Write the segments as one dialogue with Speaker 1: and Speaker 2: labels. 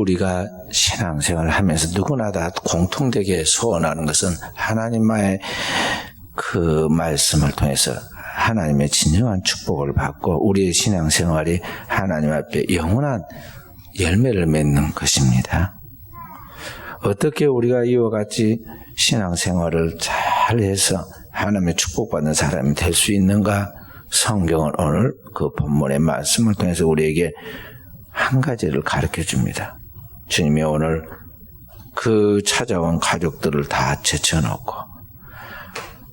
Speaker 1: 우리가 신앙생활을 하면서 누구나 다 공통되게 소원하는 것은 하나님의 그 말씀을 통해서 하나님의 진정한 축복을 받고 우리의 신앙생활이 하나님 앞에 영원한 열매를 맺는 것입니다. 어떻게 우리가 이와 같이 신앙생활을 잘해서 하나님의 축복받는 사람이 될 수 있는가? 성경은 오늘 그 본문의 말씀을 통해서 우리에게 한 가지를 가르쳐 줍니다. 주님이 오늘 그 찾아온 가족들을 다 제쳐놓고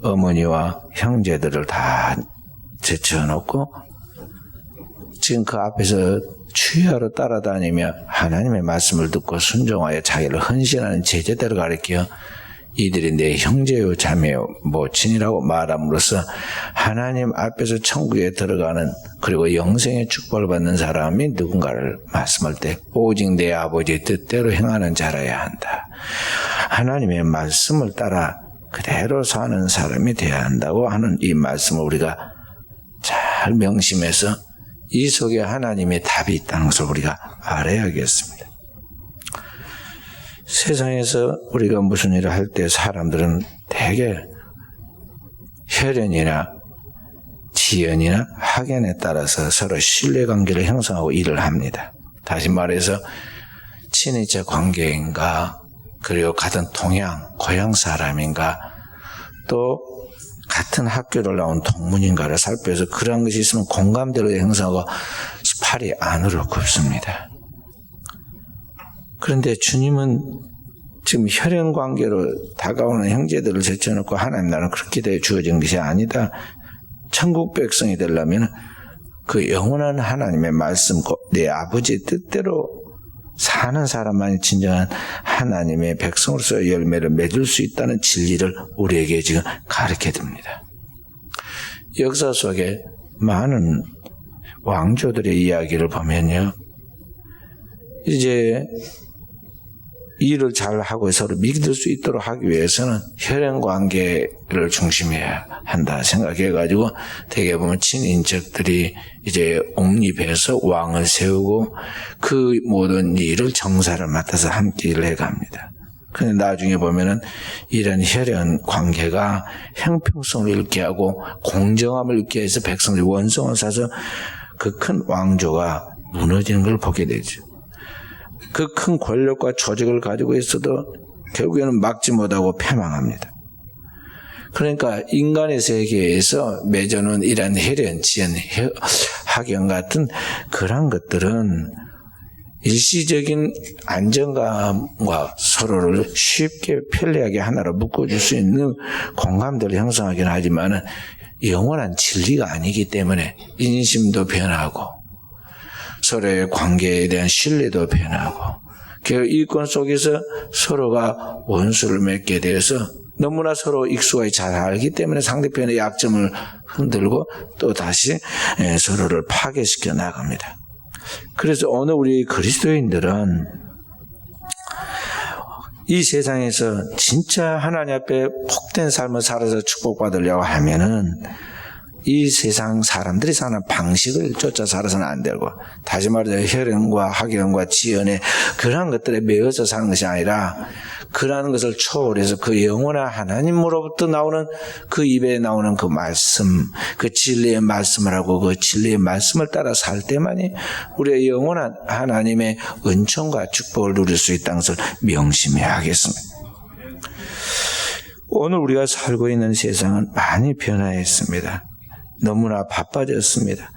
Speaker 1: 어머니와 형제들을 다 제쳐놓고 지금 그 앞에서 추위하러 따라다니며 하나님의 말씀을 듣고 순종하여 자기를 헌신하는 제자들을 가리켜 이들이 내 형제요 자매요 모친이라고 말함으로써 하나님 앞에서 천국에 들어가는 그리고 영생의 축복을 받는 사람이 누군가를 말씀할 때 오직 내 아버지의 뜻대로 행하는 자라야 한다. 하나님의 말씀을 따라 그대로 사는 사람이 되어야 한다고 하는 이 말씀을 우리가 잘 명심해서 이 속에 하나님의 답이 있다는 것을 우리가 알아야겠습니다. 세상에서 우리가 무슨 일을 할 때 사람들은 대개 혈연이나 지연이나 학연에 따라서 서로 신뢰관계를 형성하고 일을 합니다. 다시 말해서 친인척 관계인가 그리고 같은 동양, 고향 사람인가 또 같은 학교를 나온 동문인가를 살펴서 그런 것이 있으면 공감대를 형성하고 팔이 안으로 굽습니다. 그런데 주님은 지금 혈연관계로 다가오는 형제들을 제쳐놓고 하나님 나라는 그렇게 되어 주어진 것이 아니다. 천국 백성이 되려면 그 영원한 하나님의 말씀, 내 아버지의 뜻대로 사는 사람만이 진정한 하나님의 백성으로서 열매를 맺을 수 있다는 진리를 우리에게 지금 가르쳐 줍니다. 역사 속에 많은 왕조들의 이야기를 보면요. 이제 일을 잘하고 서로 믿을 수 있도록 하기 위해서는 혈연관계를 중심해야 한다 생각해가지고 대개 보면 친인척들이 이제 옹립해서 왕을 세우고 그 모든 일을 정사를 맡아서 함께 일을 해갑니다. 그런데 나중에 보면은 이런 혈연관계가 형평성을 잃게 하고 공정함을 잃게 해서 백성들이 원성을 사서 그 큰 왕조가 무너지는 걸 보게 되죠. 그 큰 권력과 조직을 가지고 있어도 결국에는 막지 못하고 패망합니다. 그러니까 인간의 세계에서 맺어놓은 이런 혈연, 지연, 학연 같은 그런 것들은 일시적인 안정감과 서로를 쉽게 편리하게 하나로 묶어줄 수 있는 공감대를 형성하긴 하지만은 영원한 진리가 아니기 때문에 인심도 변하고 서로의 관계에 대한 신뢰도 변하고 이권 속에서 서로가 원수를 맺게 되어서 너무나 서로 익숙하게 잘 알기 때문에 상대편의 약점을 흔들고 또 다시 서로를 파괴시켜 나갑니다. 그래서 오늘 우리 그리스도인들은 이 세상에서 진짜 하나님 앞에 복된 삶을 살아서 축복받으려고 하면은 이 세상 사람들이 사는 방식을 쫓아 살아서는 안 되고 다시 말해서 혈연과 학연과 지연의 그러한 것들에 매여서 사는 것이 아니라 그러한 것을 초월해서 그 영원한 하나님으로부터 나오는 그 입에 나오는 그 말씀, 그 진리의 말씀을 하고 그 진리의 말씀을 따라 살 때만이 우리의 영원한 하나님의 은총과 축복을 누릴 수 있다는 것을 명심해야 하겠습니다. 오늘 우리가 살고 있는 세상은 많이 변화했습니다. 너무나 바빠졌습니다.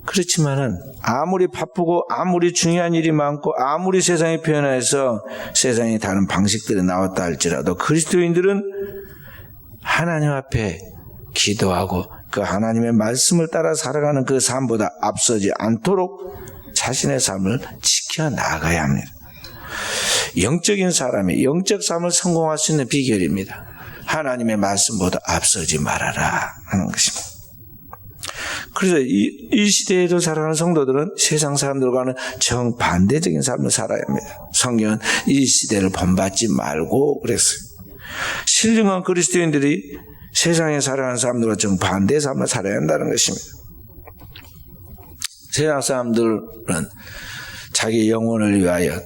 Speaker 1: 그렇지만은 아무리 바쁘고 아무리 중요한 일이 많고 아무리 세상이 변화해서 세상에 다른 방식들이 나왔다 할지라도 그리스도인들은 하나님 앞에 기도하고 그 하나님의 말씀을 따라 살아가는 그 삶보다 앞서지 않도록 자신의 삶을 지켜나가야 합니다. 영적인 사람이 영적 삶을 성공할 수 있는 비결입니다. 하나님의 말씀보다 앞서지 말아라 하는 것입니다. 그래서 이 시대에도 살아가는 성도들은 세상 사람들과는 정반대적인 삶을 살아야 합니다. 성경은 이 시대를 본받지 말고 그랬어요. 신령한 그리스도인들이 세상에 살아가는 사람들과 정반대의 삶을 살아야 한다는 것입니다. 세상 사람들은 자기 영혼을 위하여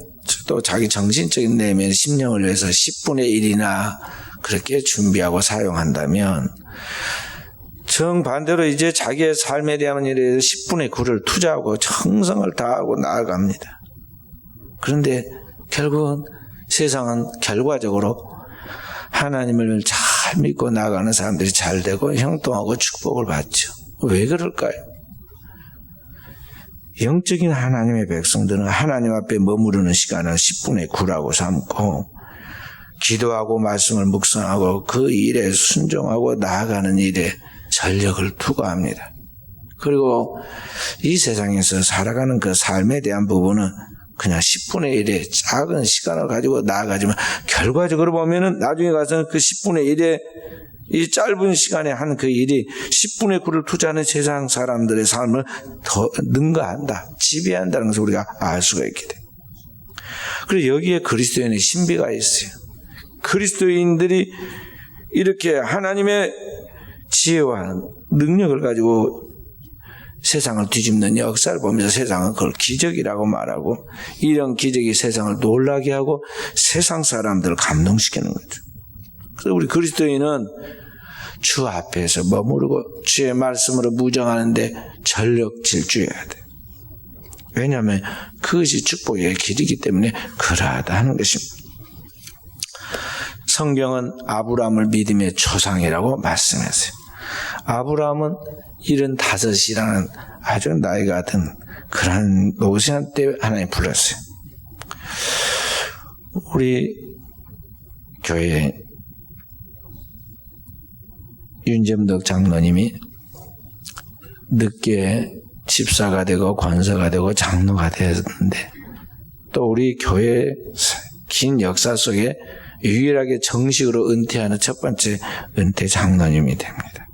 Speaker 1: 또 자기 정신적인 내면 심령을 위해서 10분의 1이나 그렇게 준비하고 사용한다면 정반대로 이제 자기의 삶에 대한 일에 10분의 9를 투자하고 정성을 다하고 나아갑니다. 그런데 결국은 세상은 결과적으로 하나님을 잘 믿고 나아가는 사람들이 잘 되고 형통하고 축복을 받죠. 왜 그럴까요? 영적인 하나님의 백성들은 하나님 앞에 머무르는 시간을 10분의 9라고 삼고 기도하고 말씀을 묵상하고 그 일에 순종하고 나아가는 일에 전력을 투과합니다. 그리고 이 세상에서 살아가는 그 삶에 대한 부분은 그냥 10분의 1의 작은 시간을 가지고 나아가지만 결과적으로 보면은 나중에 가서는 그 10분의 1의 이 짧은 시간에 한 그 일이 10분의 9를 투자하는 세상 사람들의 삶을 더 능가한다, 지배한다는 것을 우리가 알 수가 있게 돼. 그리고 여기에 그리스도인의 신비가 있어요. 그리스도인들이 이렇게 하나님의 지혜와 능력을 가지고 세상을 뒤집는 역사를 보면서 세상은 그걸 기적이라고 말하고 이런 기적이 세상을 놀라게 하고 세상 사람들을 감동시키는 거죠. 그래서 우리 그리스도인은 주 앞에서 머무르고 주의 말씀으로 무정하는데 전력 질주해야 돼요. 왜냐하면 그것이 축복의 길이기 때문에 그러하다 하는 것입니다. 성경은 아브라함을 믿음의 조상이라고 말씀했어요. 아브라함은 75이라는 아주 나이가 든 그런 노쇠한 때 하나님 불렀어요. 우리 교회 윤점덕 장로님이 늦게 집사가 되고 권사가 되고 장로가 되었는데 또 우리 교회 긴 역사 속에 유일하게 정식으로 은퇴하는 첫 번째 은퇴 장로님이 됩니다.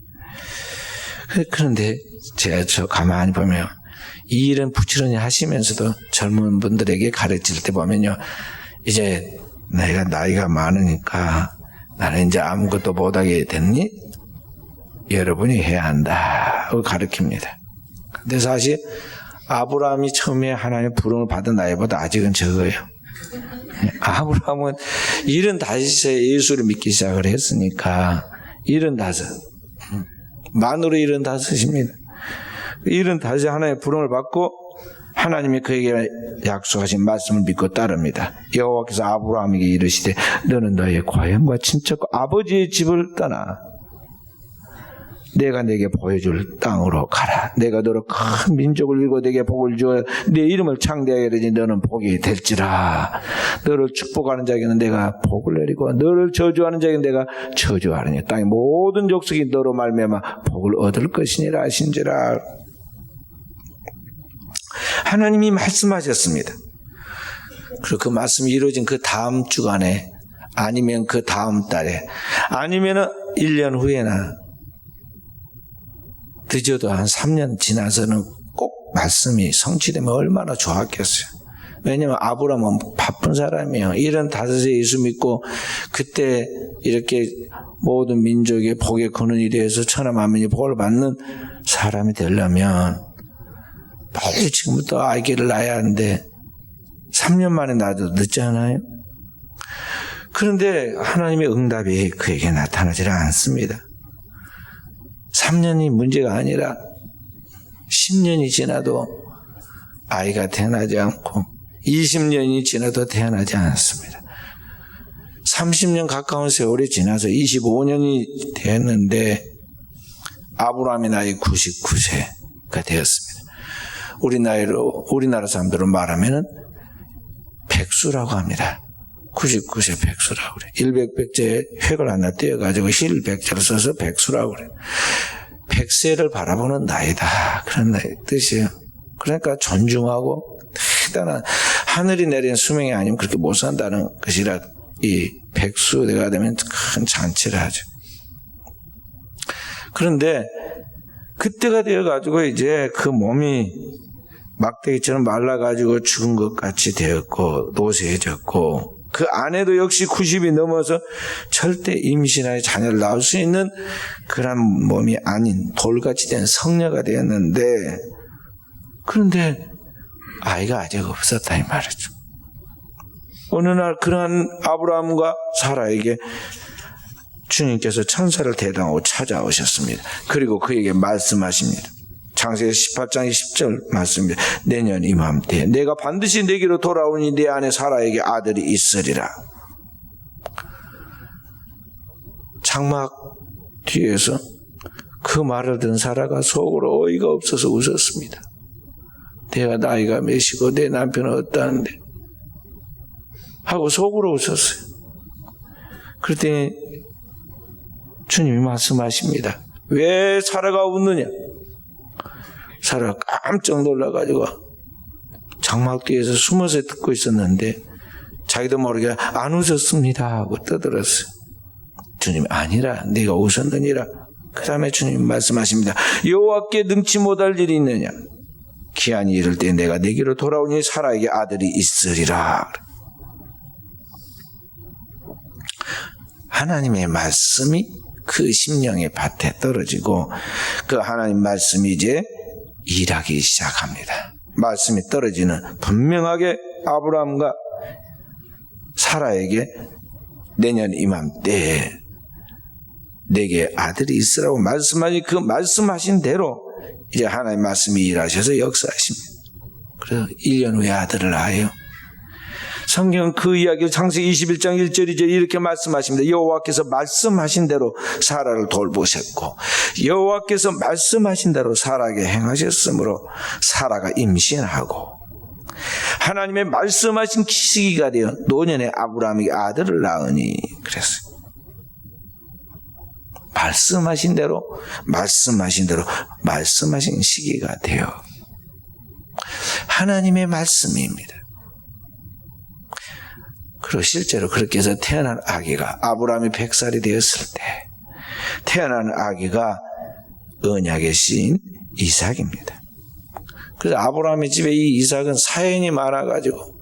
Speaker 1: 그런데 제가 가만히 보면 이 일은 부지런히 하시면서도 젊은 분들에게 가르칠 때 보면요, 이제 내가 나이가 많으니까 나는 이제 아무것도 못하게 됐니? 여러분이 해야 한다고 가르칩니다. 근데 사실 아브라함이 처음에 하나님의 부름을 받은 나이보다 아직은 적어요. 아브라함은 75세 예수를 믿기 시작을 했으니까 75, 만으로 75입니다. 75세 하나님의 부름을 받고 하나님이 그에게 약속하신 말씀을 믿고 따릅니다. 여호와께서 아브라함에게 이르시되 너는 너의 고향과 친척과 아버지의 집을 떠나 내가 내게 보여줄 땅으로 가라. 내가 너로 큰 민족을 이루고 내게 복을 주어 내 이름을 창대하게 하리니 너는 복이 될지라. 너를 축복하는 자에게는 내가 복을 내리고 너를 저주하는 자에게는 내가 저주하리니 땅의 모든 족속이 너로 말미암아 복을 얻을 것이니라 하신지라. 하나님이 말씀하셨습니다. 그리고 그 말씀이 이루어진 그 다음 주간에 아니면 그 다음 달에 아니면 1년 후에나 늦어도 한 3년 지나서는 꼭 말씀이 성취되면 얼마나 좋았겠어요. 왜냐하면 아브라함은 바쁜 사람이에요. 75세 예수 믿고 그때 이렇게 모든 민족의 복의 근원이 되어서 천하 만민이 복을 받는 사람이 되려면 빨리 지금부터 아기를 낳아야 하는데 3년 만에 낳아도 늦잖아요. 그런데 하나님의 응답이 그에게 나타나지 않습니다. 3년이 문제가 아니라 10년이 지나도 아이가 태어나지 않고 20년이 지나도 태어나지 않습니다. 30년 가까운 세월이 지나서 25년이 됐는데 아브라함의 나이 99세가 되었습니다. 우리나라 사람들로 말하면 백수라고 합니다. 99세 백수라고 그래. 일백백제 획을 하나 떼어가지고 힐백제를 써서 백수라고 그래. 100세를 바라보는 나이다. 그런 나이 뜻이에요. 그러니까 존중하고 대단한 하늘이 내린 수명이 아니면 그렇게 못 산다는 것이라 이 백수가 되면 큰 잔치를 하죠. 그런데 그때가 되어가지고 이제 그 몸이 막대기처럼 말라가지고 죽은 것 같이 되었고 노쇠해졌고 그 아내도 역시 90이 넘어서 절대 임신하여 자녀를 낳을 수 있는 그런 몸이 아닌 돌같이 된 성녀가 되었는데 그런데 아이가 아직 없었다 이 말이죠. 어느 날 그러한 아브라함과 사라에게 주님께서 천사를 대당하고 찾아오셨습니다. 그리고 그에게 말씀하십니다. 창세기 18장 10절 말씀입니다. 내년 이맘때 내가 반드시 내게로 돌아오니 내 아내 사라에게 아들이 있으리라. 장막 뒤에서 그 말을 듣는 사라가 속으로 어이가 없어서 웃었습니다. 내가 나이가 몇이고 내 남편은 어떠한데 하고 속으로 웃었어요. 그랬더니 주님이 말씀하십니다. 왜 사라가 웃느냐? 사라가 깜짝 놀라가지고 장막 뒤에서 숨어서 듣고 있었는데 자기도 모르게 안 웃었습니다 하고 떠들었어요. 주님이 아니라 네가 웃었느니라. 그 다음에 주님이 말씀하십니다. 여호와께 능치 못할 일이 있느냐? 기한이 이를 때 내가 내게로 돌아오니 사라에게 아들이 있으리라. 하나님의 말씀이 그 심령의 밭에 떨어지고 그 하나님 말씀이 이제 일하기 시작합니다. 말씀이 떨어지는 분명하게 아브라함과 사라에게 내년 이맘때에 내게 아들이 있으라고 말씀하니 그 말씀하신 대로 이제 하나님 말씀이 일하셔서 역사하십니다. 그래서 1년 후에 아들을 낳아요. 성경은 그 이야기를 창세기 21장 1절이 이제 이렇게 말씀하십니다. 여호와께서 말씀하신 대로 사라를 돌보셨고 여호와께서 말씀하신 대로 사라에게 행하셨으므로 사라가 임신하고 하나님의 말씀하신 시기가 되어 노년에 아브라함에게 아들을 낳으니 그랬어요. 말씀하신 대로 말씀하신 시기가 되어 하나님의 말씀입니다. 그리고 실제로 그렇게 해서 태어난 아기가 아브라함이 100살이 되었을 때 태어난 아기가 언약의 씨인 이삭입니다. 그래서 아브라함의 집에 이 이삭은 사연이 많아가지고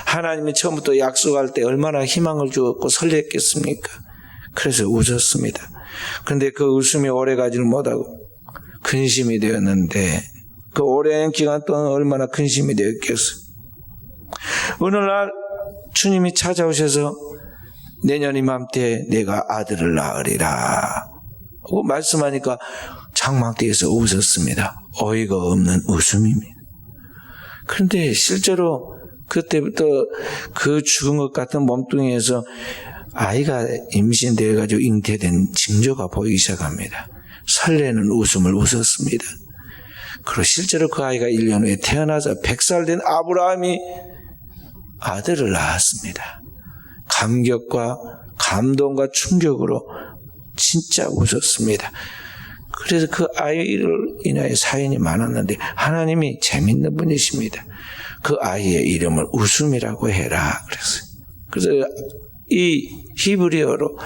Speaker 1: 하나님이 처음부터 약속할 때 얼마나 희망을 주었고 설렜겠습니까? 그래서 웃었습니다. 그런데 그 웃음이 오래가지를 못하고 근심이 되었는데 그 오랜 기간 동안 얼마나 근심이 되었겠어요. 어느 날 주님이 찾아오셔서 내년 이맘때 내가 아들을 낳으리라 하고 말씀하니까 장막 뒤에서 웃었습니다. 어이가 없는 웃음입니다. 그런데 실제로 그때부터 그 죽은 것 같은 몸뚱이에서 아이가 임신되어가지고 잉태된 징조가 보이기 시작합니다. 설레는 웃음을 웃었습니다. 그리고 실제로 그 아이가 1년 후에 태어나서 100살 된 아브라함이 아들을 낳았습니다. 감격과 감동과 충격으로 진짜 웃었습니다. 그래서 그 아이를 인하여 사연이 많았는데 하나님이 재밌는 분이십니다. 그 아이의 이름을 웃음이라고 해라 그랬어요. 그래서 이 히브리어로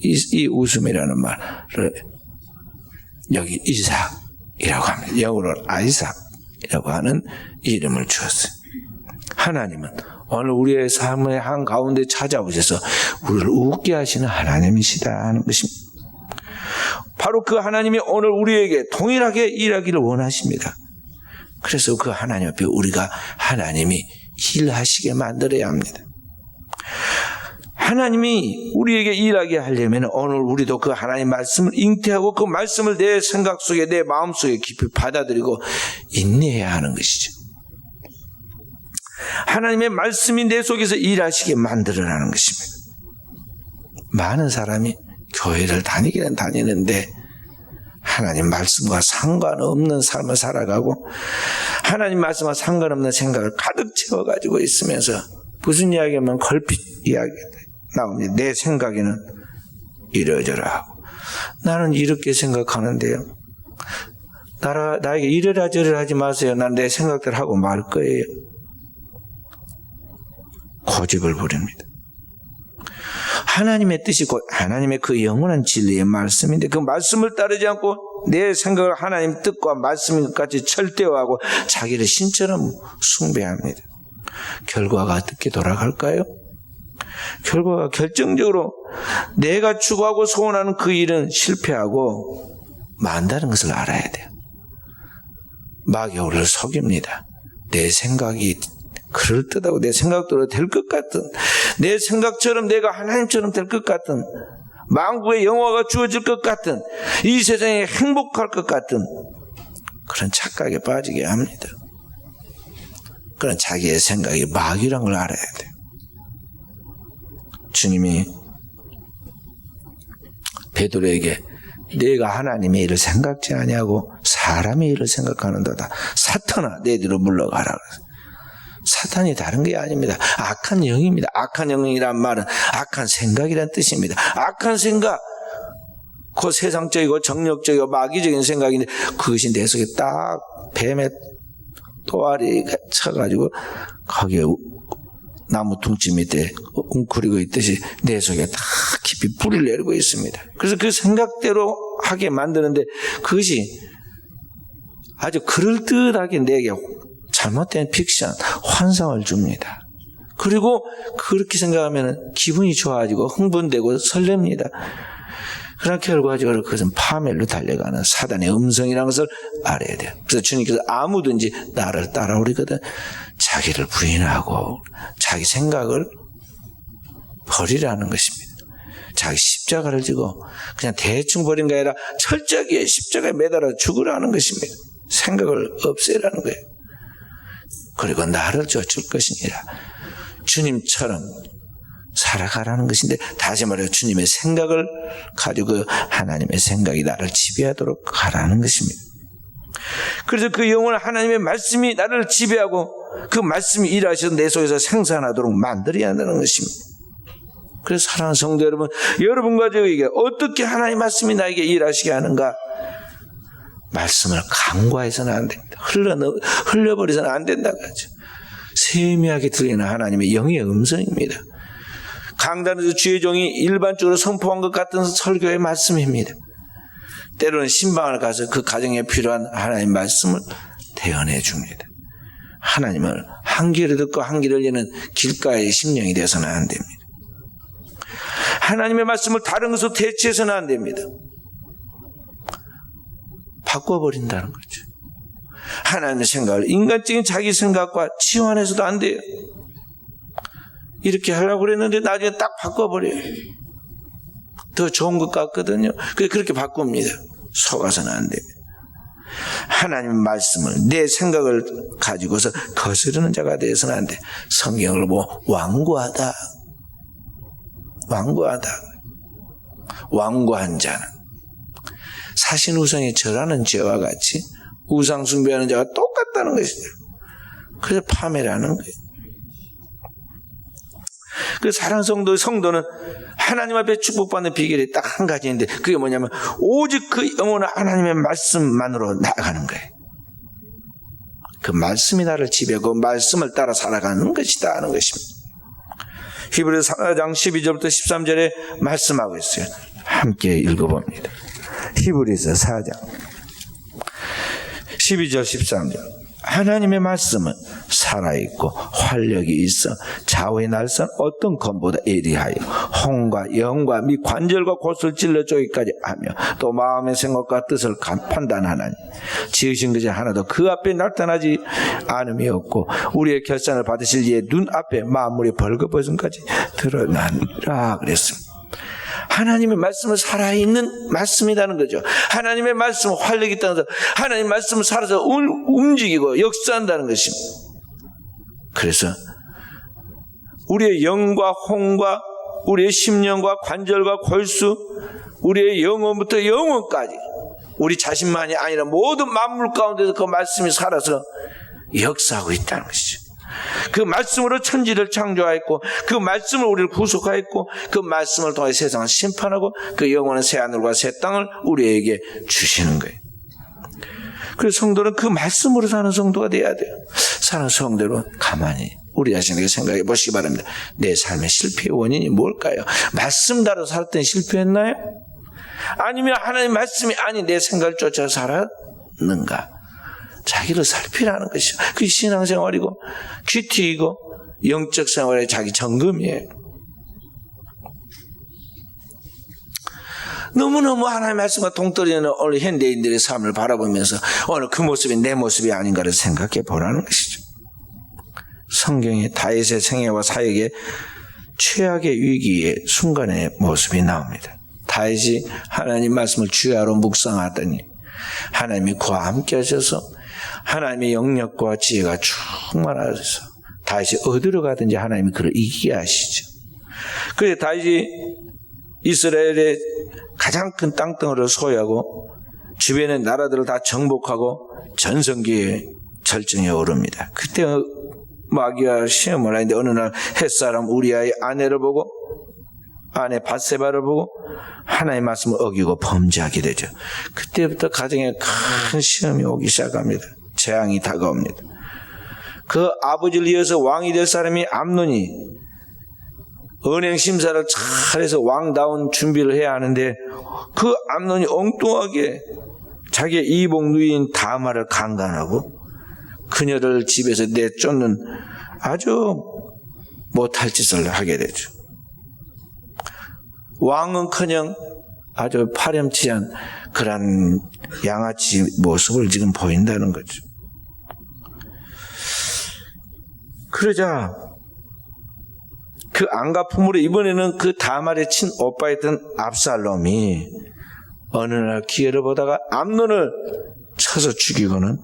Speaker 1: 이 웃음이라는 말을 여기 이삭이라고 합니다. 영어로 아이삭이라고 하는 이름을 주었어요. 하나님은 오늘 우리의 삶의 한가운데 찾아오셔서 우리를 웃게 하시는 하나님이시다 하는 것입니다. 바로 그 하나님이 오늘 우리에게 동일하게 일하기를 원하십니다. 그래서 그 하나님 앞에 우리가 하나님이 일하시게 만들어야 합니다. 하나님이 우리에게 일하게 하려면 오늘 우리도 그 하나님 말씀을 잉태하고 그 말씀을 내 생각 속에 내 마음 속에 깊이 받아들이고 인내해야 하는 것이죠. 하나님의 말씀이 내 속에서 일하시게 만들어라는 것입니다. 많은 사람이 교회를 다니기는 다니는데 하나님 말씀과 상관없는 삶을 살아가고 하나님 말씀과 상관없는 생각을 가득 채워가지고 있으면서 무슨 이야기하면 걸핏 이야기 나옵니다. 내 생각에는 이러저러 하고 나는 이렇게 생각하는데요. 나에게 이래라 저래라 하지 마세요. 난 내 생각대로 하고 말 거예요. 고집을 부립니다. 하나님의 뜻이고 하나님의 그 영원한 진리의 말씀인데 그 말씀을 따르지 않고 내 생각을 하나님 뜻과 말씀인 것까지 절대화하고 자기를 신처럼 숭배합니다. 결과가 어떻게 돌아갈까요? 결과가 결정적으로 내가 추구하고 소원하는 그 일은 실패하고 만다는 것을 알아야 돼요. 마귀가 우리를 속입니다. 내 생각이 그럴듯하고 내 생각대로 될 것 같은, 내 생각처럼 내가 하나님처럼 될 것 같은, 만국의 영화가 주어질 것 같은, 이 세상에 행복할 것 같은 그런 착각에 빠지게 합니다. 그런 자기의 생각이 마귀란 걸 알아야 돼요. 주님이 베드로에게 내가 하나님의 일을 생각지 아니하고 사람의 일을 생각하는도다. 사탄아 내 뒤로 물러가라. 사탄이 다른 게 아닙니다. 악한 영입니다. 악한 영이란 말은 악한 생각이란 뜻입니다. 악한 생각, 그 세상적이고 정력적이고 마귀적인 생각인데 그것이 내 속에 딱 뱀의 또아리가 쳐가지고 거기에 나무 둥지 밑에 웅크리고 있듯이 내 속에 다 깊이 뿌리를 내리고 있습니다. 그래서 그 생각대로 하게 만드는데 그것이 아주 그럴듯하게 내게 잘못된 픽션, 환상을 줍니다. 그리고 그렇게 생각하면 기분이 좋아지고 흥분되고 설렙니다. 그러나 결과적으로 그것은 파멸로 달려가는 사단의 음성이라는 것을 알아야 돼요. 그래서 주님께서 아무든지 나를 따라오리거든 자기를 부인하고 자기 생각을 버리라는 것입니다. 자기 십자가를 지고 그냥 대충 버린 게 아니라 철저하게 십자가에 매달아 죽으라는 것입니다. 생각을 없애라는 거예요. 그리고 나를 쫓을 것이니라. 주님처럼 살아가라는 것인데, 다시 말해 주님의 생각을 가지고 하나님의 생각이 나를 지배하도록 가라는 것입니다. 그래서 그 영혼 하나님의 말씀이 나를 지배하고 그 말씀이 일하셔서 내 속에서 생산하도록 만들어야 한다는 것입니다. 그래서 사랑하는 성도 여러분, 여러분과 저에게 어떻게 하나님의 말씀이 나에게 일하시게 하는가? 말씀을 간과해서는 안 됩니다. 흘려버려서는 안 된다고 하죠. 세미하게 들리는 하나님의 영의 음성입니다. 강단에서 주의 종이 일반적으로 선포한 것 같은 설교의 말씀입니다. 때로는 신방을 가서 그 가정에 필요한 하나님의 말씀을 대언해 줍니다. 하나님을 한 귀로 듣고 한 귀를 여는 길가의 심령이 되어서는 안 됩니다. 하나님의 말씀을 다른 것으로 대체해서는 안 됩니다. 바꿔버린다는 거죠. 하나님의 생각을 인간적인 자기 생각과 치환해서도 안 돼요. 이렇게 하려고 그랬는데 나중에 딱 바꿔버려요. 더 좋은 것 같거든요. 그렇게 바꿉니다. 속아서는 안 됩니다. 하나님의 말씀을 내 생각을 가지고서 거스르는 자가 되어서는 안 돼. 성경을 완고하다. 완고한 자는 사신우상에 절하는 죄와 같이 우상 숭배하는 자가 똑같다는 것이죠. 그래서 파멸하는 거예요. 그 사랑하는 성도는 하나님 앞에 축복받는 비결이 딱 한 가지인데 그게 뭐냐면 오직 그 영혼은 하나님의 말씀만으로 나아가는 거예요. 그 말씀이 나를 지배하고 말씀을 따라 살아가는 것이다 하는 것입니다. 히브리서 4장 12절부터 13절에 말씀하고 있어요. 함께 읽어봅니다. 히브리서 4장 12절 13절. 하나님의 말씀은 살아있고 활력이 있어 좌우의 날선 어떤 검보다 예리하여 혼과 영과 및 관절과 골수를 찔러 쪼기까지 하며 또 마음의 생각과 뜻을 판단하나니 지으신 것이 하나도 그 앞에 나타나지 않음이 없고 우리의 결산을 받으실 이의 눈앞에 만물이 벌거벗음까지 드러나니라 그랬습니다. 하나님의 말씀은 살아있는 말씀이라는 거죠. 하나님의 말씀은 활력이 있다는 것은 하나님의 말씀은 살아서 움직이고 역사한다는 것입니다. 그래서 우리의 영과 혼과 우리의 심령과 관절과 골수 우리의 영혼부터 영혼까지 우리 자신만이 아니라 모든 만물 가운데서 그 말씀이 살아서 역사하고 있다는 것이죠. 그 말씀으로 천지를 창조하였고 그 말씀으로 우리를 구속하였고 그 말씀을 통해 세상을 심판하고 그 영원한 새하늘과 새 땅을 우리에게 주시는 거예요. 그래서 성도는 그 말씀으로 사는 성도가 돼야 돼요. 사는 성도로 가만히 우리 자신에게 생각해 보시기 바랍니다. 내 삶의 실패의 원인이 뭘까요? 말씀 따라 살았더니 실패했나요? 아니면 하나님 말씀이 아닌 내 생각을 쫓아 살았는가? 자기를 살피라는 것이죠. 그게 신앙생활이고 큐티이고 영적 생활의 자기 점검이에요. 너무너무 하나님의 말씀과 동떨어지는 오늘 현대인들의 삶을 바라보면서 오늘 그 모습이 내 모습이 아닌가를 생각해 보라는 것이죠. 성경이 다윗의 생애와 사역의 최악의 위기의 순간의 모습이 나옵니다. 다윗이 하나님 말씀을 주야로 묵상하더니 하나님이 그와 함께 하셔서 하나님의 영역과 지혜가 충만하셔서 다윗이 어디로 가든지 하나님이 그를 이기게 하시죠. 그래서 다윗이 이스라엘의 가장 큰 땅덩어리를 소유하고 주변의 나라들을 다 정복하고 전성기의 절정에 오릅니다. 그때 마귀가 시험을 하는데 어느 날 햇사람 우리아의 아내를 보고 아내 밧세바를 보고 하나님의 말씀을 어기고 범죄하게 되죠. 그때부터 가정에 큰 시험이 오기 시작합니다. 재앙이 다가옵니다. 그 아버지를 이어서 왕이 될 사람이 암논이 은행 심사를 잘해서 왕다운 준비를 해야 하는데 그 암논이 엉뚱하게 자기의 이복 누이인 다마를 강간하고 그녀를 집에서 내쫓는 아주 못할 짓을 하게 되죠. 왕은커녕 아주 파렴치한 그런 양아치 모습을 지금 보인다는 거죠. 그러자 그 안가품으로 이번에는 그 다말의 친오빠였던 압살롬이 어느 날 기회를 보다가 암논을 쳐서 죽이고는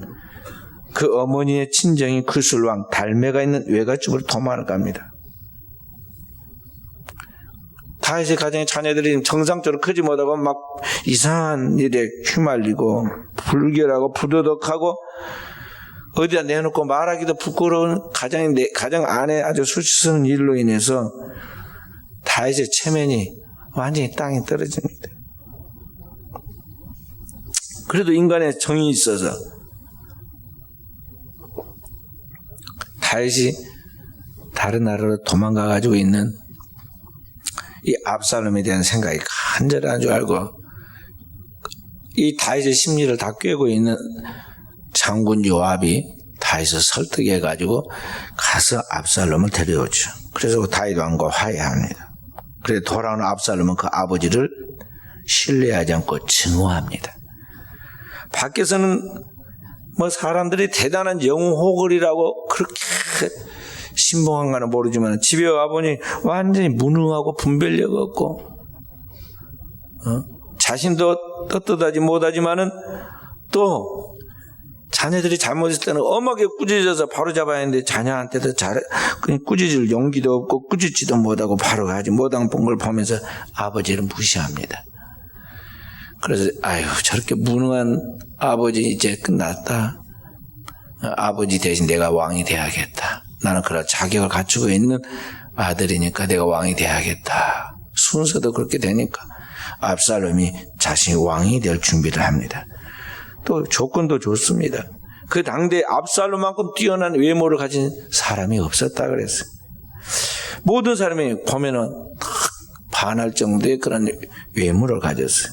Speaker 1: 그 어머니의 친정인 그술왕 달메가 있는 외갓집으로 도망을 갑니다. 다윗의 가정의 자녀들이 정상적으로 크지 못하고 막 이상한 일에 휘말리고 불결하고 부도덕하고 어디다 내놓고 말하기도 부끄러운 가정 안에 아주 수치스러운 일로 인해서 다윗의 체면이 완전히 땅에 떨어집니다. 그래도 인간의 정이 있어서 다윗이 다른 나라로 도망가 가지고 있는 이 압살롬에 대한 생각이 간절한 줄 알고 이 다윗의 심리를 다 꿰고 있는 장군 요압이 다윗을 설득해 가지고 가서 압살롬을 데려오죠. 그래서 다윗 왕과 화해합니다. 그래서 돌아오는 압살롬은 그 아버지를 신뢰하지 않고 증오합니다. 밖에서는 뭐 사람들이 대단한 영웅호걸이라고 그렇게 신봉한가는 모르지만 집에 와보니 완전히 무능하고 분별력 없고 자신도 떳떳하지 못하지만은 또 자녀들이 잘못했을 때는 엄하게 꾸짖어서 바로 잡아야 하는데 자녀한테도 그냥 꾸짖을 용기도 없고 꾸짖지도 못하고 바로 가지 못한 걸 보면서 아버지를 무시합니다. 그래서 아유 저렇게 무능한 아버지 이제 끝났다. 아버지 대신 내가 왕이 돼야겠다. 나는 그런 자격을 갖추고 있는 아들이니까 내가 왕이 돼야겠다. 순서도 그렇게 되니까 압살롬이 자신이 왕이 될 준비를 합니다. 또 조건도 좋습니다. 그 당대에 압살롬만큼 뛰어난 외모를 가진 사람이 없었다 그랬어요. 모든 사람이 보면은 반할 정도의 그런 외모를 가졌어요.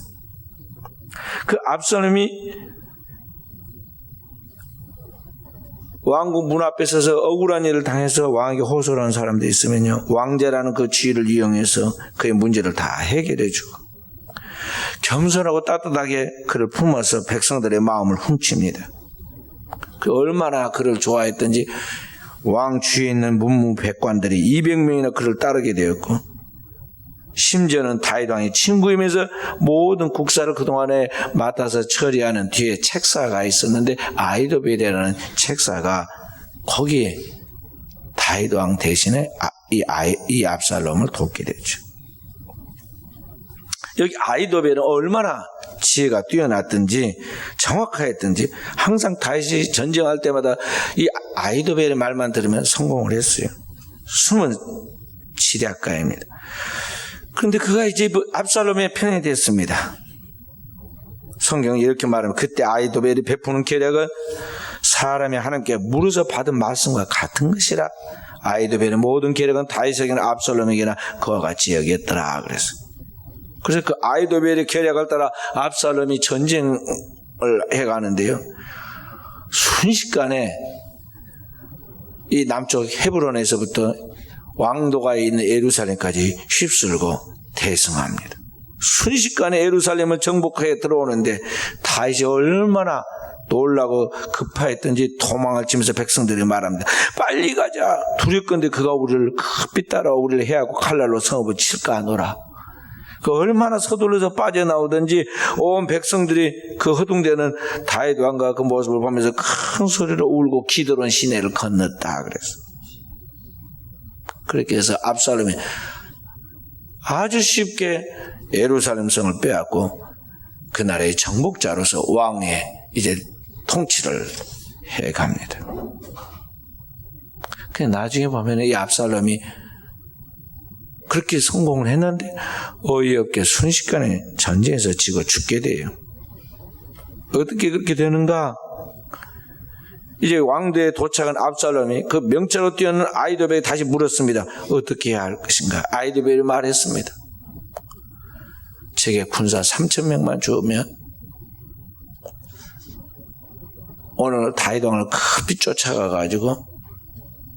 Speaker 1: 그 압살롬이 왕궁 문 앞에 서서 억울한 일을 당해서 왕에게 호소를 하는 사람도 있으면요, 왕자라는 그 지위를 이용해서 그의 문제를 다 해결해 주고 겸손하고 따뜻하게 그를 품어서 백성들의 마음을 훔칩니다. 그 얼마나 그를 좋아했던지 왕 주위에 있는 문무백관들이 200명이나 그를 따르게 되었고, 심지어는 다윗 왕이 친구이면서 모든 국사를 그동안에 맡아서 처리하는 뒤에 책사가 있었는데 아히도벨이라는 책사가 거기에 다윗 왕 대신에 이 압살롬을 돕게 되죠. 여기 아히도벨은 얼마나 지혜가 뛰어났든지 정확했든지 항상 다윗이 전쟁할 때마다 이 아히도벨의 말만 들으면 성공을 했어요. 숨은 지략가입니다. 그런데 그가 이제 압살롬의 편이 됐습니다. 성경이 이렇게 말하면 그때 아히도벨이 베푸는 계략은 사람이 하나님께 물어서 받은 말씀과 같은 것이라. 아히도벨의 모든 계략은 다윗에게나 압살롬에게나 그와 같이 여겼더라 그랬어요. 그래서 그 아히도벨의 계략을 따라 압살롬이 전쟁을 해가는데요, 순식간에 이 남쪽 헤브론에서부터 왕도가 있는 예루살렘까지 휩쓸고 대승합니다. 순식간에 예루살렘을 정복해 들어오는데 다윗이 얼마나 놀라고 급하였던지 도망을 치면서 백성들이 말합니다. 빨리 가자. 두렵건대 그가 우리를 급히 따라와 우리를 해하고 칼날로 성읍을 칠까 하노라. 그 얼마나 서둘러서 빠져나오든지 온 백성들이 그 허둥대는 다윗 왕과 그 모습을 보면서 큰 소리로 울고 기드론 시내를 건넜다 그랬어. 그렇게 해서 압살롬이 아주 쉽게 예루살렘 성을 빼앗고 그 나라의 정복자로서 왕의 이제 통치를 해갑니다. 나중에 보면 이 압살롬이 그렇게 성공을 했는데 어이없게 순식간에 전쟁에서 지고 죽게 돼요. 어떻게 그렇게 되는가? 이제 왕대에 도착한 압살롬이 그 명차로 뛰어는 아히도벨에게 다시 물었습니다. 어떻게 해야 할 것인가? 아히도벨이 말했습니다. 제게 군사 3,000명만 주면 오늘 다윗 왕을 급히 쫓아가가지고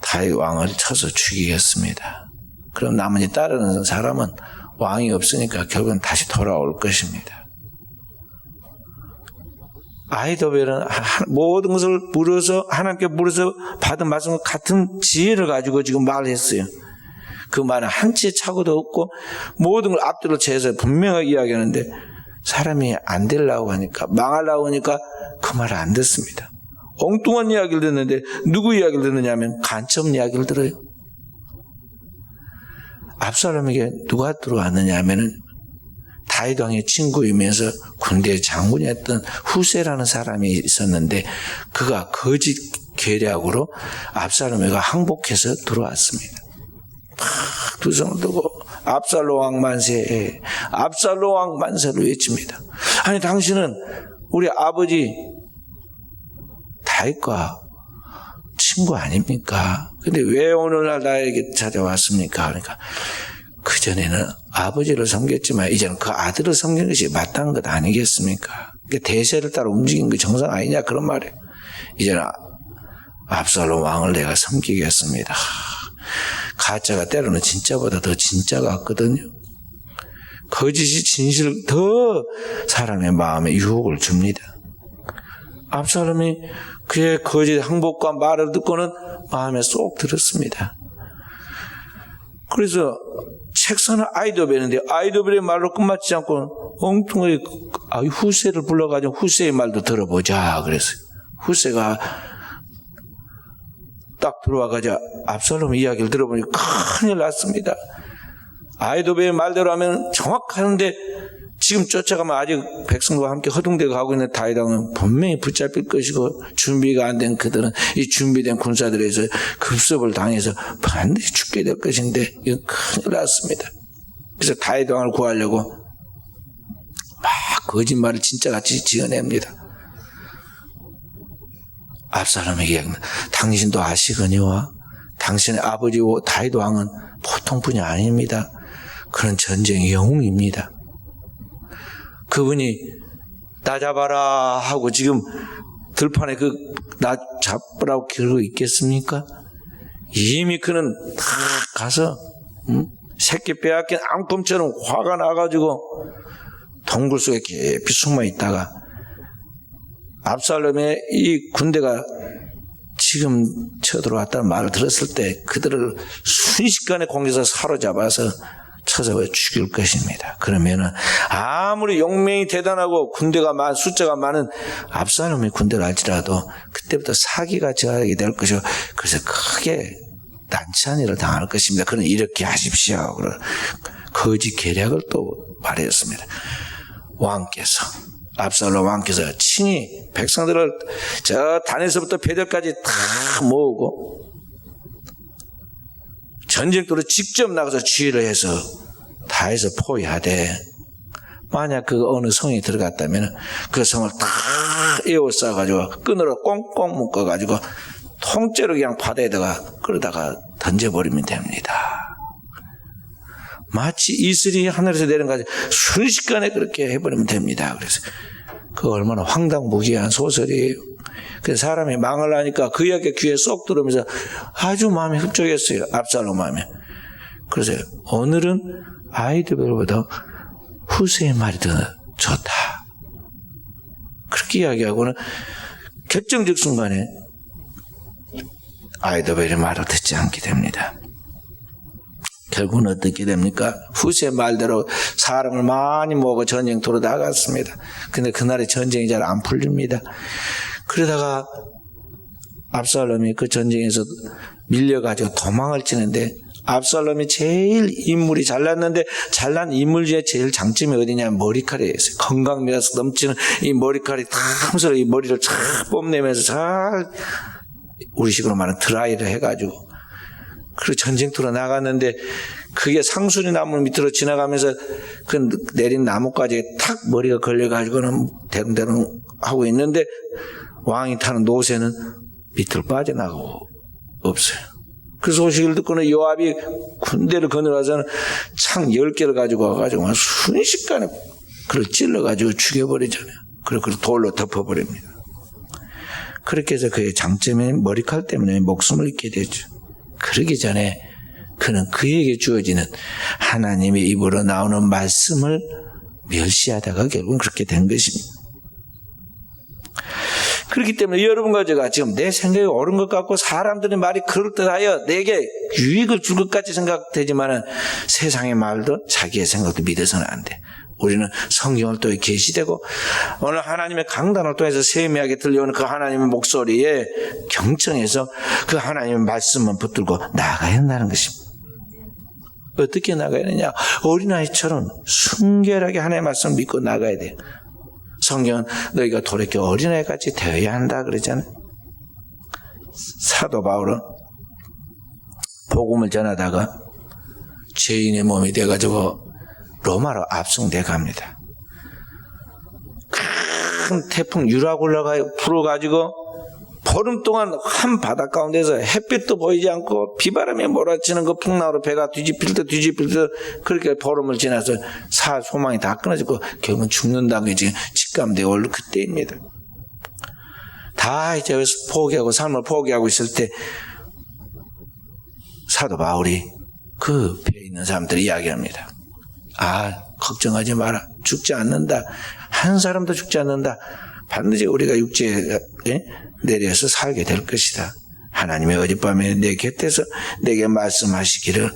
Speaker 1: 다윗 왕을 쳐서 죽이겠습니다. 그럼 나머지 따르는 사람은 왕이 없으니까 결국은 다시 돌아올 것입니다. 아히도벨은 모든 것을 물어서 하나님께 물어서 받은 말씀과 같은 지혜를 가지고 지금 말했어요. 그 말은 한치의 착오도 없고 모든 걸 앞뒤로 재서 분명하게 이야기하는데 사람이 안 되려고 하니까 망하려고 하니까 그 말을 안 듣습니다. 엉뚱한 이야기를 듣는데 누구 이야기를 듣느냐 하면 간첩 이야기를 들어요. 압살롬에게 누가 들어왔느냐 하면은 다윗 왕의 친구이면서 군대 장군이었던 후세라는 사람이 있었는데 그가 거짓 계략으로 압살롬에게 항복해서 들어왔습니다. 두 손을 들고 압살롬 왕 만세, 압살롬 왕 만세를 외칩니다. 아니 당신은 우리 아버지 다윗과 친구 아닙니까? 근데 왜 오늘날 나에게 찾아왔습니까? 그러니까 그전에는 아버지를 섬겼지만 이제는 그 아들을 섬기는 것이 마땅한 것 아니겠습니까? 대세를 따라 움직이는 게 정상 아니냐 그런 말이에요. 이제는 압살롬 왕을 내가 섬기겠습니다. 가짜가 때로는 진짜보다 더 진짜 같거든요. 거짓이 진실을 더 사람의 마음에 유혹을 줍니다. 압살롬이 그의 거짓 항복과 말을 듣고는 마음에 쏙 들었습니다. 그래서 책선을 아히도벨인데 아히도벨의 말로 끝마치지 않고 엉뚱하게 후세를 불러가지고 후세의 말도 들어보자 그랬어요. 후세가 딱 들어와가지고 압살롬의 이야기를 들어보니 큰일 났습니다. 아히도벨의 말대로 하면 정확한데 지금 쫓아가면 아직 백성과 함께 허둥대고 가고 있는 다윗 왕은 분명히 붙잡힐 것이고 준비가 안 된 그들은 이 준비된 군사들에서 급습을 당해서 반드시 죽게 될 것인데 이거 큰일 났습니다. 그래서 다윗 왕을 구하려고 막 거짓말을 진짜같이 지어냅니다. 압살롬에게 이야기합니다. 당신도 아시거니와 당신의 아버지 다윗 왕은 보통 분이 아닙니다. 그런 전쟁의 영웅입니다. 그분이 나 잡아라 하고 지금 들판에 나 잡으라고 그러고 있겠습니까? 이미 그는 다 가서 새끼 빼앗긴 앙금처럼 화가 나가지고 동굴 속에 깊이 숨어 있다가 압살롬의 이 군대가 지금 쳐들어왔다는 말을 들었을 때 그들을 순식간에 공격해서 사로잡아서 쳐서 죽일 것입니다. 그러면은 아무리 용맹이 대단하고 군대가 숫자가 많은 압살롬의 군대를 할지라도 그때부터 사기가 저하게 될 것이고 그래서 크게 난처한 일을 당할 것입니다. 그는 이렇게 하십시오. 거짓 계략을 또 말했습니다. 왕께서 압살롬 왕께서 친히 백성들을 저 단에서부터 베들까지 다 모으고 전쟁터로 직접 나가서 지휘를 해서 다해서 포위하되 만약 그 어느 성에 들어갔다면 그 성을 다 에워싸가지고 끈으로 꽁꽁 묶어가지고 통째로 그냥 바다에다가 그러다가 던져버리면 됩니다. 마치 이슬이 하늘에서 내린 것 같이 순식간에 그렇게 해버리면 됩니다. 그래서 그 얼마나 황당무계한 소설이에요. 그래서 사람이 망을 하니까 그 이야기 귀에 쏙 들으면서 아주 마음이 흡족했어요. 압살롬 마음에. 그래서 오늘은 아히도벨보다 후세의 말이 더 좋다. 그렇게 이야기하고는 결정적 순간에 아이도벨의 말을 듣지 않게 됩니다. 결국은 어떻게 됩니까? 후세 말대로 사람을 많이 모으고 전쟁터로 나갔습니다. 근데 그날의 전쟁이 잘 안 풀립니다. 그러다가 압살롬이 그 전쟁에서 밀려가지고 도망을 치는데, 압살롬이 제일 인물이 잘났는데 잘난 인물 중에 제일 장점이 어디냐? 머리카락이었어요. 건강미라서 넘치는 이 머리카락이 탐스러워 이 머리를 쫙 뽐내면서 잘 우리식으로 말하는 드라이를 해가지고 그리고 전쟁터로 나갔는데, 그게 상수리 나무 밑으로 지나가면서 그 내린 나뭇가지에 탁 머리가 걸려가지고는 대롱대롱 하고 있는데, 왕이 타는 노새는 밑으로 빠져나가고 없어요. 그 소식을 듣고는 요압이 군대를 거느라서는 창 10개를 가지고 와가지고 순식간에 그걸 찔러가지고 죽여버리잖아요. 그리고 돌로 덮어버립니다. 그렇게 해서 그의 장점인 머리칼 때문에 목숨을 잃게 되죠. 그러기 전에 그는 그에게 주어지는 하나님의 입으로 나오는 말씀을 멸시하다가 결국은 그렇게 된 것입니다. 그렇기 때문에 여러분과 제가 지금 내 생각이 옳은 것 같고 사람들의 말이 그럴듯하여 내게 유익을 줄 것 같이 생각되지만은 세상의 말도 자기의 생각도 믿어서는 안 돼. 우리는 성경을 또 계시되고 오늘 하나님의 강단을 통해서 세미하게 들려오는 그 하나님의 목소리에 경청해서 그 하나님의 말씀만 붙들고 나가야 한다는 것입니다. 어떻게 나가야 되냐? 어린아이처럼 순결하게 하나님의 말씀을 믿고 나가야 돼요. 성경은 너희가 돌이켜 어린아이같이 되어야 한다 그러잖아요. 사도 바울은 복음을 전하다가 죄인의 몸이 돼가지고 로마로 압송돼 갑니다. 큰 태풍 유라굴라가 불어가지고 보름 동안 한 바다 가운데서 햇빛도 보이지 않고 비바람이 몰아치는 그 풍랑으로 배가 뒤집힐 때 그렇게 보름을 지나서 살 소망이 다 끊어지고 결국은 죽는다는 게 지금 직감되어 올 그때입니다. 다 이제 포기하고 삶을 포기하고 있을 때 사도 바울이 그 배에 있는 사람들이 이야기합니다. 걱정하지 마라. 죽지 않는다. 한 사람도 죽지 않는다. 반드시 우리가 육지에 내려서 살게 될 것이다. 하나님의 어젯밤에 내 곁에서 내게 말씀하시기를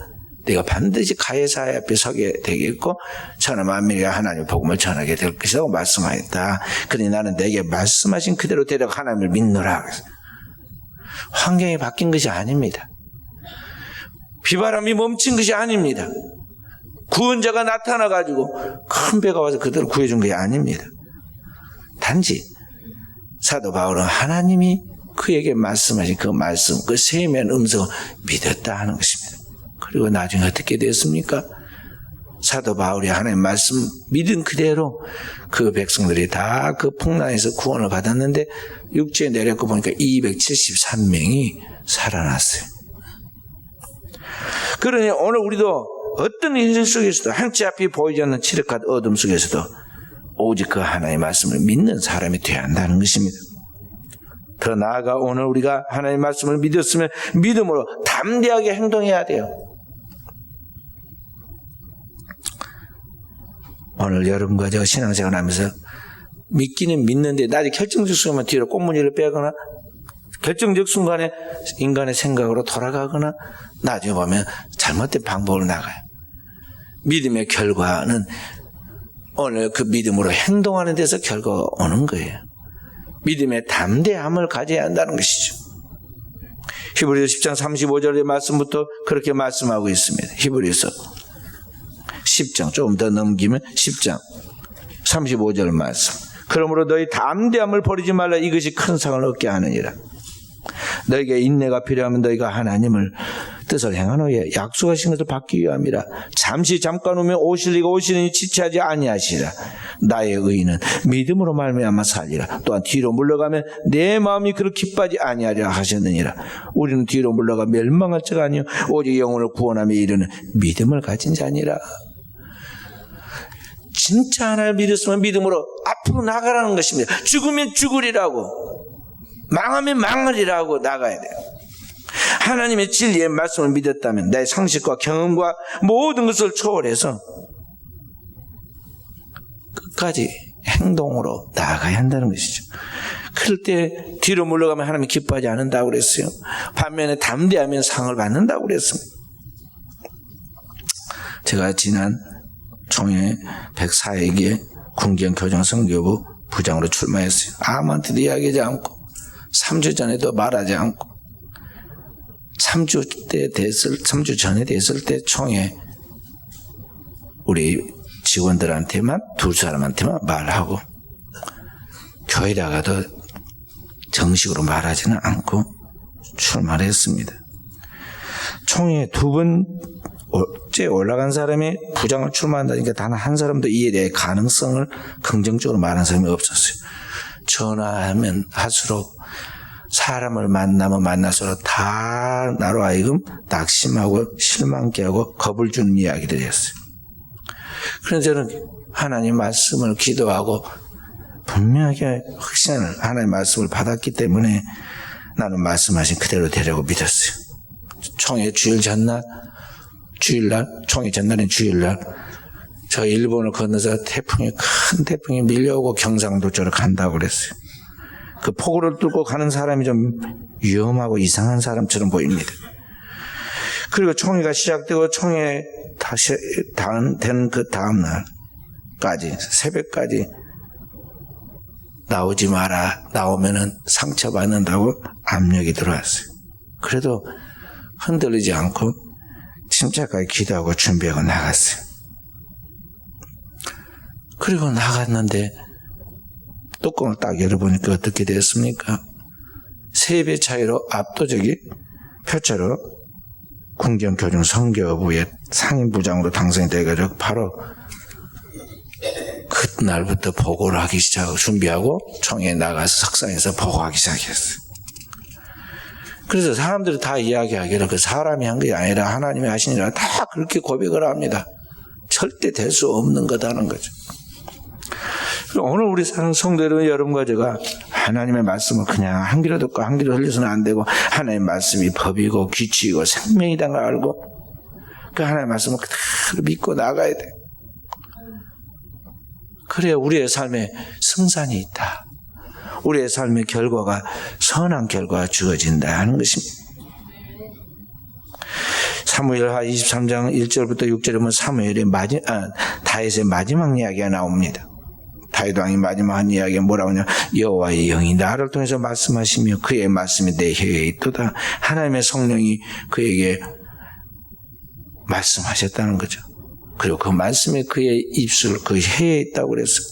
Speaker 1: 내가 반드시 가해사의 앞에 서게 되겠고 천하 만민에게 하나님의 복음을 전하게 될 것이라고 말씀하였다. 그러니 나는 내게 말씀하신 그대로 데려가 하나님을 믿노라. 환경이 바뀐 것이 아닙니다. 비바람이 멈춘 것이 아닙니다. 구원자가 나타나가지고 큰 배가 와서 그대로 구해준 게 아닙니다. 단지 사도 바울은 하나님이 그에게 말씀하신 그 말씀, 그 세미한 음성을 믿었다 하는 것입니다. 그리고 나중에 어떻게 됐습니까? 사도 바울이 하나님 말씀 믿은 그대로 그 백성들이 다 그 풍랑에서 구원을 받았는데 육지에 내렸고 보니까 273명이 살아났어요. 그러니 오늘 우리도 어떤 현실 속에서도 한치 앞이 보이지 않는 칠흑한 어둠 속에서도 오직 그 하나님의 말씀을 믿는 사람이 되어야 한다는 것입니다. 더 나아가 오늘 우리가 하나님의 말씀을 믿었으면 믿음으로 담대하게 행동해야 돼요. 오늘 여러분과 제가 신앙생활 하면서 믿기는 믿는데 나중에 결정적 순간에 뒤로 꽃무늬를 빼거나 결정적 순간에 인간의 생각으로 돌아가거나 나중에 보면 잘못된 방법으로 나가요. 믿음의 결과는 오늘 그 믿음으로 행동하는 데서 결과가 오는 거예요. 믿음의 담대함을 가져야 한다는 것이죠. 히브리서 10장 35절의 말씀부터 그렇게 말씀하고 있습니다. 히브리서 10장 조금 더 넘기면 10장 35절 말씀. 그러므로 너희 담대함을 버리지 말라. 이것이 큰 상을 얻게 하느니라. 너에게 인내가 필요하면 너희가 하나님을 뜻을 행한 후에 약속하신 것을 받기 위함이라. 잠시 잠깐 오면 오실 이가 오시니 지체하지 아니하시라. 나의 의인은 믿음으로 말미암아 살리라. 또한 뒤로 물러가면 내 마음이 그렇게 기뻐하지 아니하리라 하셨느니라. 우리는 뒤로 물러가 멸망할 자가 아니요 오직 영혼을 구원하며 이르는 믿음을 가진 자니라. 진짜 하나를 믿었으면 믿음으로 앞으로 나가라는 것입니다. 죽으면 죽으리라고, 망하면 망하리라고 나가야 돼요. 하나님의 진리의 말씀을 믿었다면 나의 상식과 경험과 모든 것을 초월해서 끝까지 행동으로 나아가야 한다는 것이죠. 그럴 때 뒤로 물러가면 하나님이 기뻐하지 않는다고 그랬어요. 반면에 담대하면 상을 받는다고 그랬습니다. 제가 지난 총회 104회기에 군경교정선교부 부장으로 출마했어요. 아무한테도 이야기하지 않고 3주 전에도 말하지 않고 3주 전에 됐을 때 총회 우리 직원들한테만 2사람한테만 말하고 교회다가도 정식으로 말하지는 않고 출마를 했습니다. 총회 2번째 올라간 사람이 부장을 출마한다니까 단 한 사람도 이에 대해 가능성을 긍정적으로 말하는 사람이 없었어요. 전화하면 할수록 사람을 만나면 만날수록 다 나로 하여금 낙심하고 실망케 하고 겁을 주는 이야기들이었어요. 그래서 저는 하나님 말씀을 기도하고 분명하게 확신을 하나님 말씀을 받았기 때문에 나는 말씀하신 그대로 되려고 믿었어요. 총회 주일날 총회 전날인 주일날 저 일본을 건너서 큰 태풍이 밀려오고 경상도 쪽으로 간다고 그랬어요. 그 폭우를 뚫고 가는 사람이 좀 위험하고 이상한 사람처럼 보입니다. 그리고 총회가 시작되고 총회 다시 되는 그 다음날까지 새벽까지 나오지 마라. 나오면은 상처받는다고 압력이 들어왔어요. 그래도 흔들리지 않고 침착하게 기도하고 준비하고 나갔어요. 그리고 나갔는데 뚜껑을 딱 열어보니까 어떻게 됐습니까? 3배 차이로 압도적인 표차로 군경교정선교부의 상임부장으로 당선이 돼가지고 바로 그날부터 보고를 하기 시작하고 준비하고 총회에 나가서 석상에서 보고하기 시작했어요. 그래서 사람들이 다 이야기하기를 그 사람이 한 게 아니라 하나님이 하시니라 다 그렇게 고백을 합니다. 절대 될 수 없는 거다는 거죠. 오늘 우리 성도 여러분과 제가 하나님의 말씀을 그냥 한 귀로 듣고 한 귀로 흘려서는 안 되고 하나님의 말씀이 법이고 규칙이고 생명이라는 걸 알고 그 하나님의 말씀을 그대로 믿고 나가야 돼. 그래야 우리의 삶에 승산이 있다. 우리의 삶의 결과가 선한 결과가 주어진다 하는 것입니다. 사무엘하 23장 1절부터 6절에 보면 사무엘의 다윗의 마지막 이야기가 나옵니다. 다윗 왕이 마지막 한 이야기가 뭐라고 하냐? 여호와의 영이 나를 통해서 말씀하시며 그의 말씀이 내 혀에 있도다. 하나님의 성령이 그에게 말씀하셨다는 거죠. 그리고 그 말씀이 그의 입술, 그 혀에 있다고 그랬어요.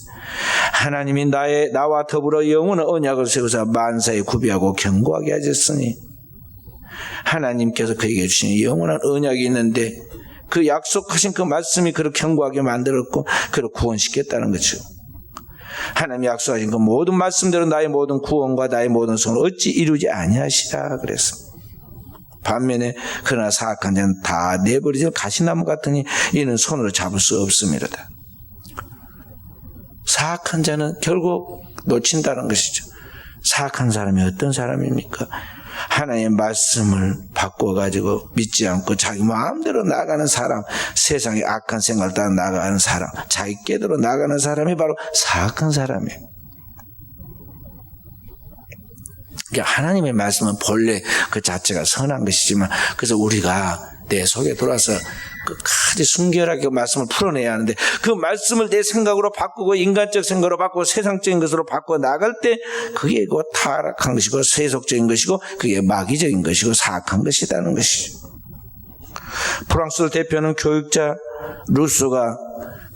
Speaker 1: 하나님이 나와 더불어 영원한 언약을 세우사 만사에 구비하고 견고하게 하셨으니 하나님께서 그에게 주신 영원한 언약이 있는데 그 약속하신 그 말씀이 그를 견고하게 만들었고 그를 구원시켰다는 거죠. 하나님이 약속하신 그 모든 말씀대로 나의 모든 구원과 나의 모든 소원을 어찌 이루지 아니하시라 그랬습니다. 반면에 그러나 사악한 자는 다 내버리지 가시나무 같으니 이는 손으로 잡을 수 없습니다. 사악한 자는 결국 놓친다는 것이죠. 사악한 사람이 어떤 사람입니까? 하나님의 말씀을 바꿔가지고 믿지 않고 자기 마음대로 나가는 사람, 세상의 악한 생각을 따라 나가는 사람, 자기 깨대로 나가는 사람이 바로 사악한 사람이에요. 그러니까 하나님의 말씀은 본래 그 자체가 선한 것이지만 그래서 우리가 내 속에 들어와서 끝까지 순결하게 그 말씀을 풀어내야 하는데 그 말씀을 내 생각으로 바꾸고 인간적 생각으로 바꾸고 세상적인 것으로 바꿔 나갈 때 그게 그 타락한 것이고 세속적인 것이고 그게 마귀적인 것이고 사악한 것이라는 것이죠. 프랑스를 대표하는 교육자 루소가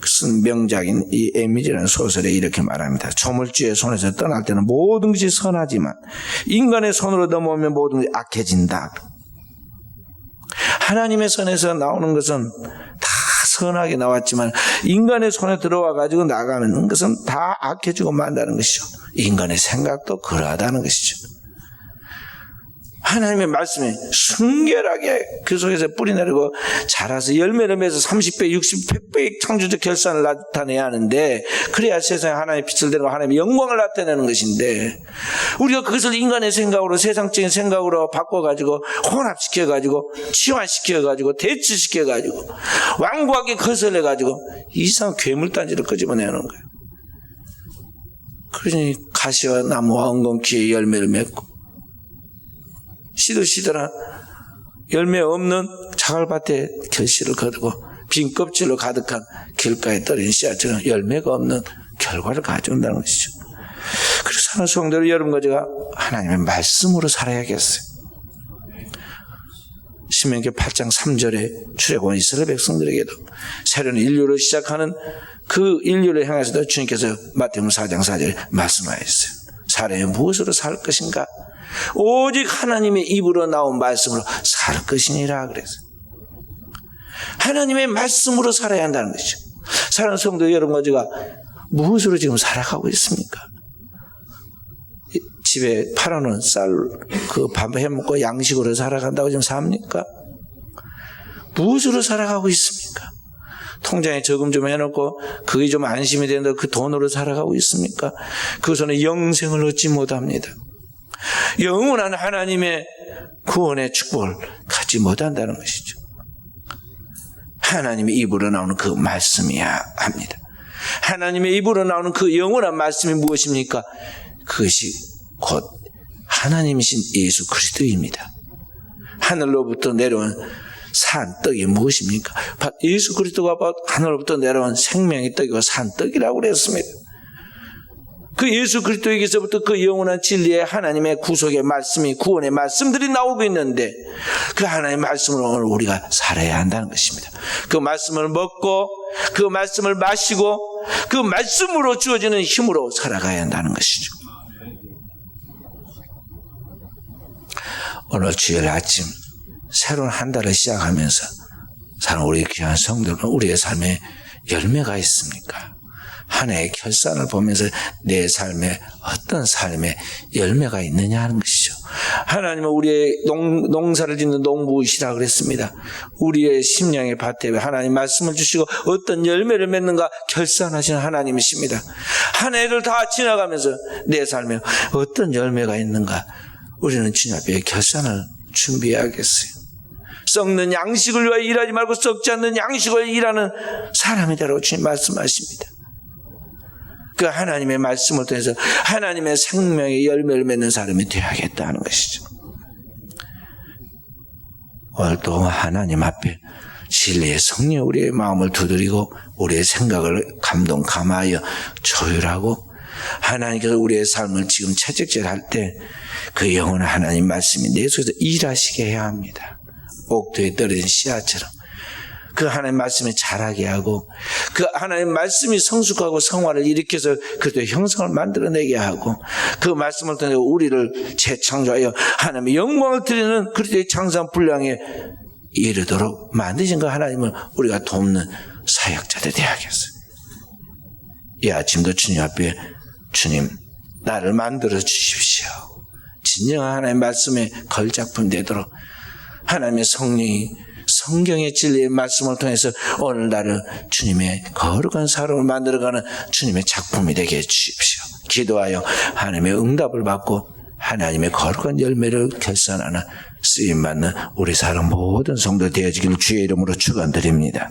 Speaker 1: 쓴 명작인 이 에밀이라는 소설에 이렇게 말합니다. 조물주의 손에서 떠날 때는 모든 것이 선하지만 인간의 손으로 넘어오면 모든 것이 악해진다. 하나님의 손에서 나오는 것은 다 선하게 나왔지만 인간의 손에 들어와 가지고 나가는 것은 다 악해지고 만다는 것이죠. 인간의 생각도 그러하다는 것이죠. 하나님의 말씀이 순결하게 그 속에서 뿌리내리고 자라서 열매를 맺어서 30배, 60배, 100배의 창조적 결산을 나타내야 하는데 그래야 세상에 하나님의 빛을 내고 하나님의 영광을 나타내는 것인데 우리가 그것을 인간의 생각으로 세상적인 생각으로 바꿔가지고 혼합시켜가지고 치환시켜가지고 대치시켜가지고 완고하게 거슬려가지고 이상한 괴물단지를 끄집어내는 거예요. 그러니 가시와 나무와 엉겅퀴에 열매를 맺고 시들시들한 열매 없는 자갈밭에 결실을 거두고 빈 껍질로 가득한 길가에 떨어진 씨앗처럼 열매가 없는 결과를 가져온다는 것이죠. 그래서 사는 성도들 여러분과 제가 하나님의 말씀으로 살아야겠어요. 신명기 8장 3절에 출애굽한 이스라엘 백성들에게도 새로운 인류를 시작하는 그 인류를 향해서도 주님께서 마태복음 4장 4절에 말씀하셨어요. 사람이 무엇으로 살 것인가? 오직 하나님의 입으로 나온 말씀으로 살 것이니라 그랬어요. 하나님의 말씀으로 살아야 한다는 것이죠. 사랑하는 성도 여러분과 제가 무엇으로 지금 살아가고 있습니까? 집에 팔아놓은 쌀, 그 밥 해먹고 양식으로 살아간다고 지금 삽니까? 무엇으로 살아가고 있습니까? 통장에 저금 좀 해놓고 그게 좀 안심이 되는데 그 돈으로 살아가고 있습니까? 그것은 영생을 얻지 못합니다. 영원한 하나님의 구원의 축복을 갖지 못한다는 것이죠. 하나님의 입으로 나오는 그 말씀이야 합니다. 하나님의 입으로 나오는 그 영원한 말씀이 무엇입니까? 그것이 곧 하나님이신 예수 그리스도입니다. 하늘로부터 내려온 산 떡이 무엇입니까? 예수 그리스도가 하늘로부터 내려온 생명의 떡이고 산 떡이라고 그랬습니다. 그 예수 그리스도에게서부터 그 영원한 진리의 하나님의 구속의 말씀이 구원의 말씀들이 나오고 있는데 그 하나님의 말씀으로 오늘 우리가 살아야 한다는 것입니다. 그 말씀을 먹고 그 말씀을 마시고 그 말씀으로 주어지는 힘으로 살아가야 한다는 것이죠. 오늘 주일 아침 새로운 한 달을 시작하면서 사는 우리 귀한 성도는 우리의 삶에 열매가 있습니까? 한 해의 결산을 보면서 내 삶에 어떤 삶에 열매가 있느냐 하는 것이죠. 하나님은 우리의 농사를 짓는 농부이시라 그랬습니다. 우리의 심령의 밭에 하나님 말씀을 주시고 어떤 열매를 맺는가 결산하시는 하나님이십니다. 한 해를 다 지나가면서 내 삶에 어떤 열매가 있는가 우리는 주님 앞에 결산을 준비해야겠어요. 썩는 양식을 위하여 일하지 말고 썩지 않는 양식을 일하는 사람이 되라고 주님 말씀하십니다. 그 하나님의 말씀을 통해서 하나님의 생명의 열매를 맺는 사람이 되어야겠다는 것이죠. 오늘도 하나님 앞에 진리의 성령 우리의 마음을 두드리고 우리의 생각을 감하여 조율하고 하나님께서 우리의 삶을 지금 채찍질할 때 그 영원한 하나님 말씀이 내 속에서 일하시게 해야 합니다. 옥토에 떨어진 씨앗처럼 그 하나님 말씀이 자라게 하고 그 하나님 말씀이 성숙하고 성화를 일으켜서 그리스도의 형상을 만들어내게 하고 그 말씀을 통해 우리를 재창조하여 하나님의 영광을 드리는 그리스도의 창조한 분량에 이르도록 만드신 그 하나님을 우리가 돕는 사역자들 되어야겠어요. 이 아침도 주님 앞에 주님 나를 만들어 주십시오. 진정한 하나님의 말씀에 걸작품 되도록 하나님의 성령이 성경의 진리의 말씀을 통해서 오늘 나를 주님의 거룩한 사람을 만들어가는 주님의 작품이 되게 해주십시오. 기도하여 하나님의 응답을 받고 하나님의 거룩한 열매를 결산하는 쓰임받는 우리 사람 모든 성도 되어지기를 주의 이름으로 축원드립니다.